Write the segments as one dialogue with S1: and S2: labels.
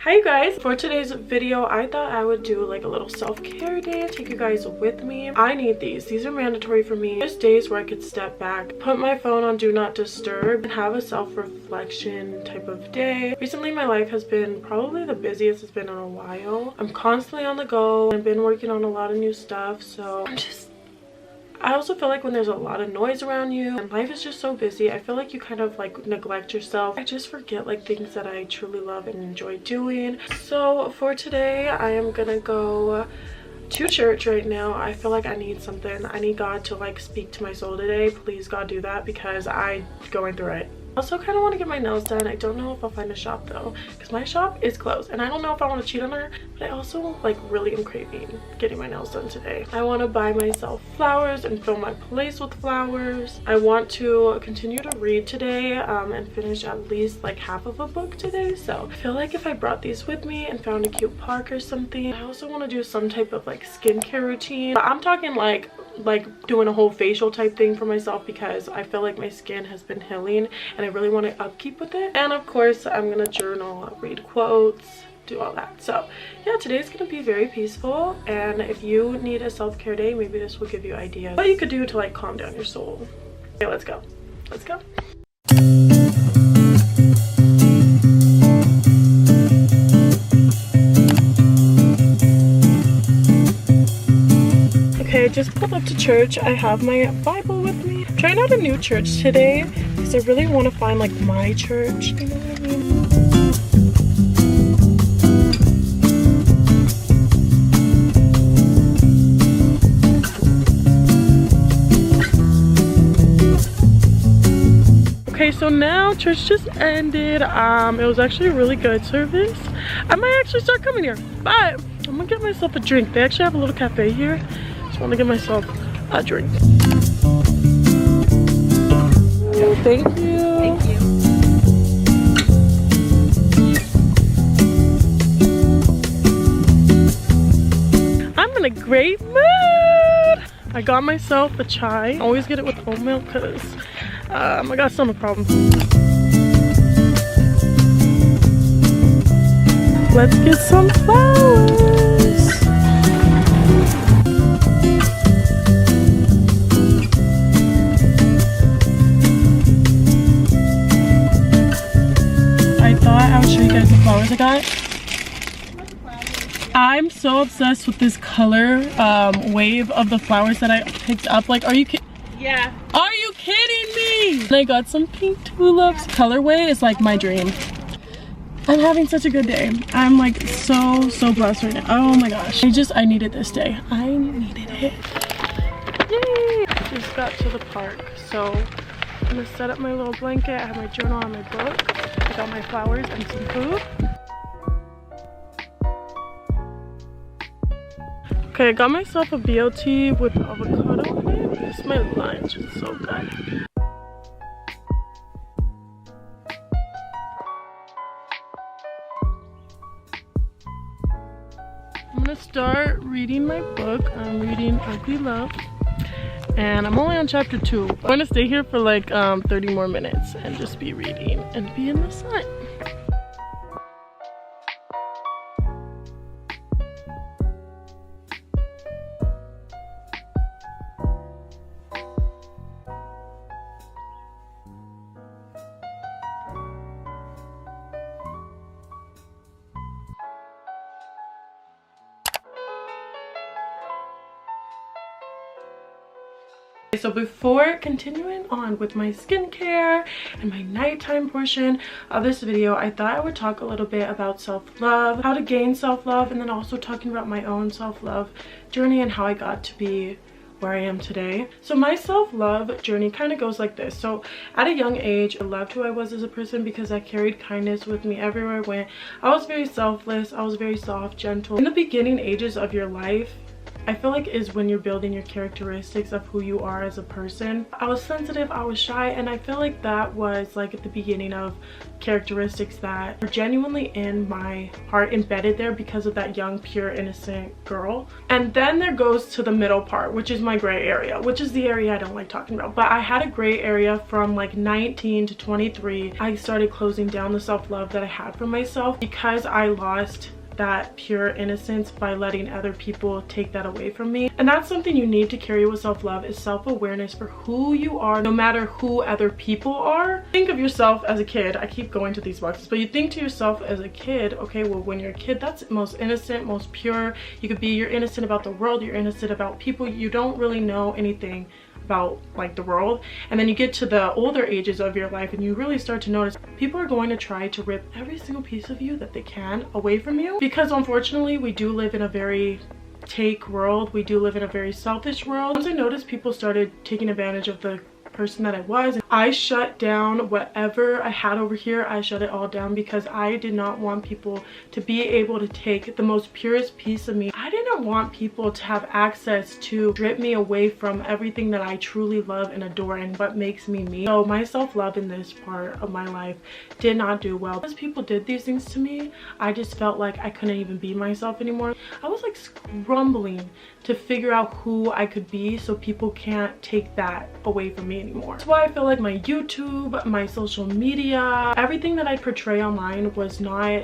S1: Hi you guys, for today's video I thought I would do like a little self-care day and take you guys with me. I need these are mandatory for me. There's days where I could step back, put my phone on do not disturb, and have a self-reflection type of day. Recently my life has been probably the busiest it's been in a while. I'm constantly on the go. I've been working on a lot of new stuff, so I also feel like when there's a lot of noise around you and life is just so busy, I feel like you kind of like neglect yourself. I just forget like things that I truly love and enjoy doing. So for today, I am gonna go to church right now. I feel like I need something. I need God to like speak to my soul today. Please God do that because I'm going through it. I also kind of want to get my nails done. I don't know if I'll find a shop though because my shop is closed and I don't know if I want to cheat on her, but I also like really am craving getting my nails done today. I want to buy myself flowers and fill my place with flowers. I want to continue to read today and finish at least like half of a book today. So I feel like if I brought these with me and found a cute park or something. I also want to do some type of like skincare routine. I'm talking like doing a whole facial type thing for myself because I feel like my skin has been healing and I really want to upkeep with it. And of course I'm gonna journal, read quotes, do all that. So yeah, today's gonna be very peaceful, and if you need a self-care day, maybe this will give you ideas what you could do to like calm down your soul. Okay, let's go. Okay, I just pulled up to church. I have my Bible with me. I'm trying out a new church today because I really want to find like my church. You know what I mean? Okay, so now church just ended. It was actually a really good service. I might actually start coming here, but I'm gonna get myself a drink. They actually have a little cafe here. I want to get myself a drink. Thank you. Thank you. I'm in a great mood. I got myself a chai. I always get it with whole milk because I got stomach problems. Let's get some flowers. I'll show you guys the flowers I got. I'm so obsessed with this color wave of the flowers that I picked up. Like, are you kidding? Yeah. Are you kidding me? And I got some pink tulips. Colorway is like my dream. I'm having such a good day. I'm like so blessed right now. Oh my gosh. I needed this day. I needed it. Yay! Just got to the park. So I'm gonna set up my little blanket. I have my journal and my book. I got my flowers and some food. Okay, I got myself a BLT with avocado in it. This is my lunch. It's so good. I'm gonna start reading my book. I'm reading Ugly Love. And I'm only on chapter 2. I'm going to stay here for like 30 more minutes and just be reading and be in the sun. So before continuing on with my skincare and my nighttime portion of this video, I thought I would talk a little bit about self-love, how to gain self-love, and then also talking about my own self-love journey and how I got to be where I am today. So my self-love journey kind of goes like this. So at a young age, I loved who I was as a person because I carried kindness with me everywhere I went. I was very selfless. I was very soft, gentle. In the beginning ages of your life, I feel like is when you're building your characteristics of who you are as a person. I was sensitive, I was shy, and I feel like that was like at the beginning of characteristics that were genuinely in my heart, embedded there because of that young, pure, innocent girl. And then there goes to the middle part, which is my gray area, which is the area I don't like talking about. But I had a gray area from like 19 to 23. I started closing down the self-love that I had for myself because I lost that pure innocence by letting other people take that away from me. And that's something you need to carry with self-love, is self-awareness for who you are, no matter who other people are. Think of yourself as a kid. I keep going to these boxes, but you think to yourself as a kid, okay, well, when you're a kid, that's most innocent, most pure. You're innocent about the world, you're innocent about people. You don't really know anything about like the world. And then you get to the older ages of your life and you really start to notice people are going to try to rip every single piece of you that they can away from you, because unfortunately we do live in a very take world. We do live in a very selfish world. Once I noticed people started taking advantage of the person that I was, I shut down whatever I had over here. I shut it all down because I did not want people to be able to take the most purest piece of me. I didn't want people to have access to strip me away from everything that I truly love and adore and what makes me me. So my self-love in this part of my life did not do well. As people did these things to me, I just felt like I couldn't even be myself anymore. I was like scrambling to figure out who I could be so people can't take that away from me anymore. That's why I feel like my YouTube, my social media, everything that I portray online was not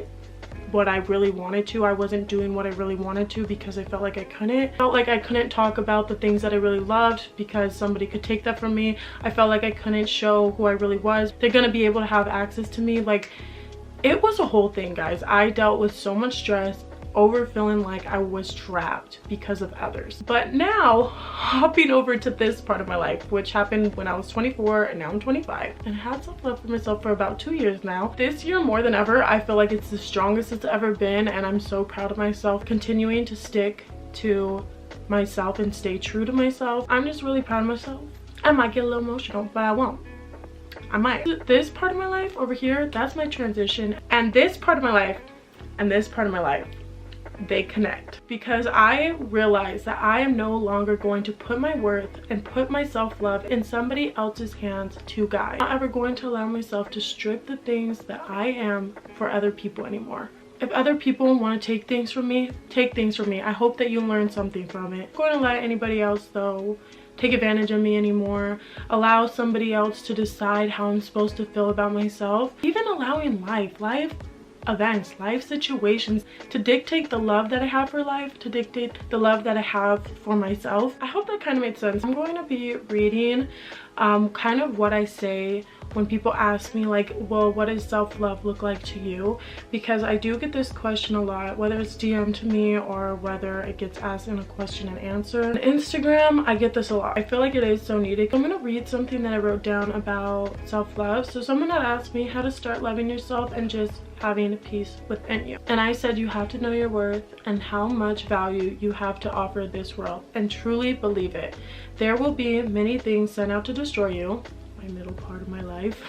S1: what I really wanted to. I wasn't doing what I really wanted to because I felt like I couldn't. I felt like I couldn't talk about the things that I really loved because somebody could take that from me. I felt like I couldn't show who I really was. They're gonna be able to have access to me. Like, it was a whole thing, guys. I dealt with so much stress over feeling like I was trapped because of others. But now, hopping over to this part of my life, which happened when I was 24 and now I'm 25, and I had self-love for myself for about 2 years now. This year more than ever, I feel like it's the strongest it's ever been, and I'm so proud of myself continuing to stick to myself and stay true to myself. I'm just really proud of myself. I might get a little emotional, but I won't. I might. This part of my life over here, that's my transition, and this part of my life and this part of my life, they connect, because I realize that I am no longer going to put my worth and put my self-love in somebody else's hands to guide. I'm not ever going to allow myself to strip the things that I am for other people anymore. If other people want to take things from me, take things from me. I hope that you learn something from it. I'm going to let anybody else though take advantage of me anymore, allow somebody else to decide how I'm supposed to feel about myself, even allowing life events, life situations to dictate the love that I have for life, to dictate the love that I have for myself. I hope that kind of made sense. I'm going to be reading kind of what I say when people ask me like, well, what does self-love look like to you? Because I do get this question a lot, whether it's DM to me or whether it gets asked in a question and answer. On Instagram, I get this a lot. I feel like it is so needed. I'm gonna read something that I wrote down about self-love. So someone had asked me how to start loving yourself and just having peace within you. And I said you have to know your worth and how much value you have to offer this world, and truly believe it. There will be many things sent out to destroy you, my middle part of my life,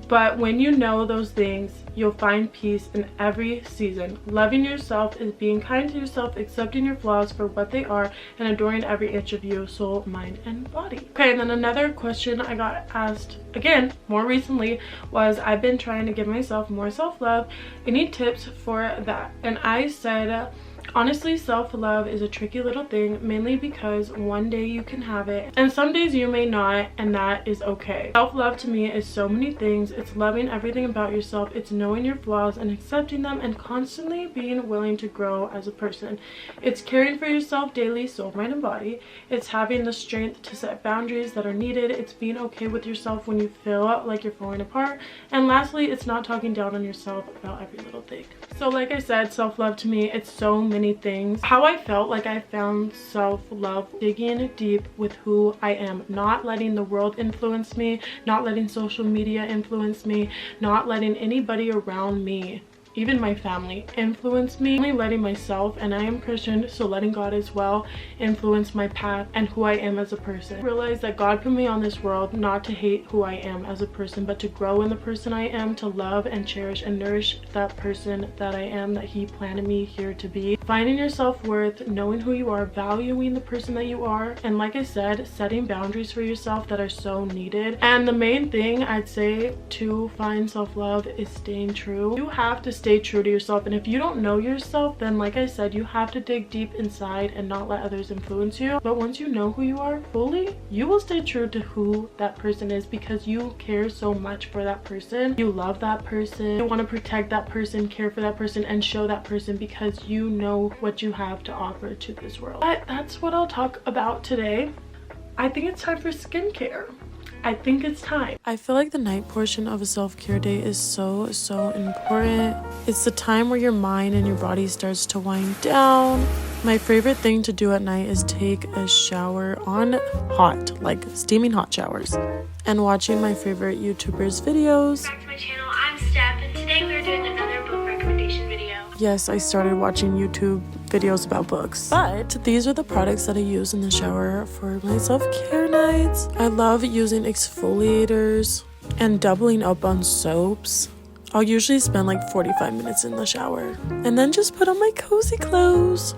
S1: but when you know those things, you'll find peace in every season. Loving yourself is being kind to yourself, accepting your flaws for what they are, and adoring every inch of you, soul, mind, and body. Okay, and then another question I got asked again more recently was, I've been trying to give myself more self-love. Any tips for that? And I said, honestly, self-love is a tricky little thing, mainly because one day you can have it and some days you may not, and that is okay. Self-love to me is so many things. It's loving everything about yourself, it's knowing your flaws and accepting them, and constantly being willing to grow as a person. It's caring for yourself daily, soul, mind, and body. It's having the strength to set boundaries that are needed. It's being okay with yourself when you feel like you're falling apart. And lastly, it's not talking down on yourself about every little thing. So like I said, self-love to me, it's so many things. How I felt like I found self-love digging deep with who I am, not letting the world influence me, not letting social media influence me, not letting anybody around me even my family influenced me. Only letting myself, and I am Christian, so letting God as well influence my path and who I am as a person. Realize that God put me on this world not to hate who I am as a person, but to grow in the person I am, to love and cherish and nourish that person that I am, that he planted me here to be. Finding your self-worth, knowing who you are, valuing the person that you are, and like I said, setting boundaries for yourself that are so needed. And the main thing I'd say to find self-love is staying true. You have to stay true to yourself, and if you don't know yourself, then like I said, you have to dig deep inside and not let others influence you. But once you know who you are fully, you will stay true to who that person is, because you care so much for that person. You love that person, you want to protect that person, care for that person, and show that person, because you know what you have to offer to this world. But that's what I'll talk about today. I think it's time for skincare. I think it's time. I feel like the night portion of a self-care day is so important. It's the time where your mind and your body starts to wind down. My favorite thing to do at night is take a shower on hot, like steaming hot showers, and watching my favorite YouTubers' videos.
S2: Back to my channel, I'm Steph, and today we're doing another book recommendation video.
S1: Yes, I started watching YouTube videos about books. But these are the products that I use in the shower for my self-care nights. I love using exfoliators and doubling up on soaps. I'll usually spend like 45 minutes in the shower and then just put on my cozy clothes.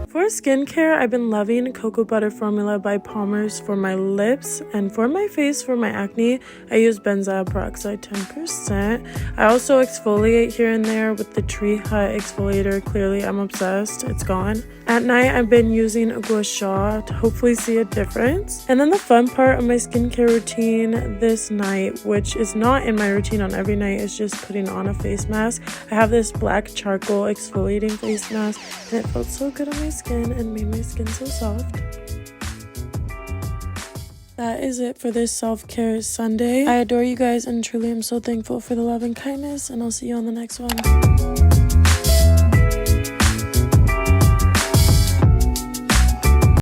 S1: For skincare, I've been loving Cocoa Butter Formula by Palmer's for my lips, and for my face, for my acne, I use benzoyl peroxide 10%. I also exfoliate here and there with the Tree Hut exfoliator. Clearly, I'm obsessed. It's gone. At night, I've been using a gua sha to hopefully see a difference. And then the fun part of my skincare routine this night, which is not in my routine on every night, is just putting on a face mask. I have this black charcoal exfoliating face mask, and it felt so good on my skin and made my skin so soft. That is it for this self-care Sunday. I adore you guys and truly am so thankful for the love and kindness, and I'll see you on the next one.